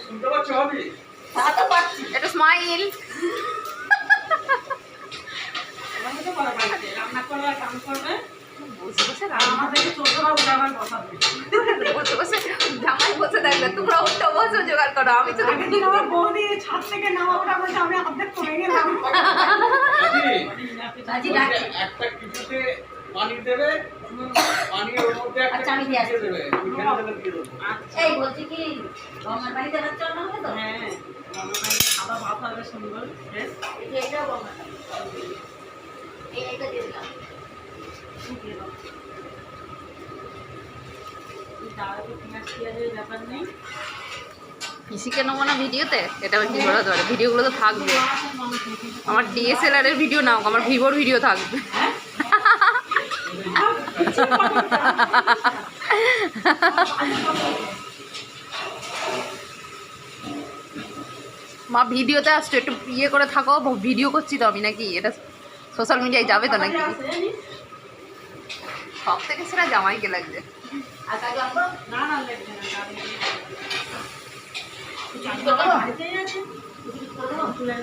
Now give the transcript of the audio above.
শুনতে পাচ্ছ ভাবি? তা তো পাচ্ছি। এটা স্মাইল। রান্না করবে, কাম করবে, বসে বসে আমাদেরকে ছোটরা উঠাবার কথা বসে বসে জামাই বসে থাকবে, তোমরা উঠতে বসে জোগাড় করো। আমি তো আগের দিন আমার বৌদি ছাদ থেকে নামা ওঠা বলছে, আমি অর্ধেক করে গেলাম। দাদি, একটা কিছুতে পানি দেবে, পানি ওর মধ্যে একটা আচ্ছা, আমি কিছু দিয়ে দিয়ে দেবে, ওইখানে দেবে দিয়ে দেবো। এই বলছি কি গঙ্গার বাড়িতে যাচ্ছে না হবে তো? হ্যাঁ, গঙ্গার বাড়িতে খাবার ভাত হবে সুন্দর। হ্যাঁ, এইটাও গঙ্গার এইটা দিয়ে দিলাম। দিয়ে দাও। তাহলে তো পেঁয়াজ পেঁয়াজের ব্যাপার নেই। পিসিকে নেবো না ভিডিওতে, এটা কি করা যাবে? ভিডিওগুলো তো থাকবে। আমার ডিএসএলআর এর ভিডিও নাও, আমার ভিভোর ভিডিও থাকবে। মা ভিডিওতে আসছো, একটু ইয়ে করে থাকো। ভিডিও করছি তো আমি, নাকি এটা সোশ্যাল মিডিয়ায় যাবে তো নাকি? সব থেকে সেটা জামাইকে লাগবে। আর কাজ করবো? না না, লাগবে না। বাড়িতেই আছে। তুলে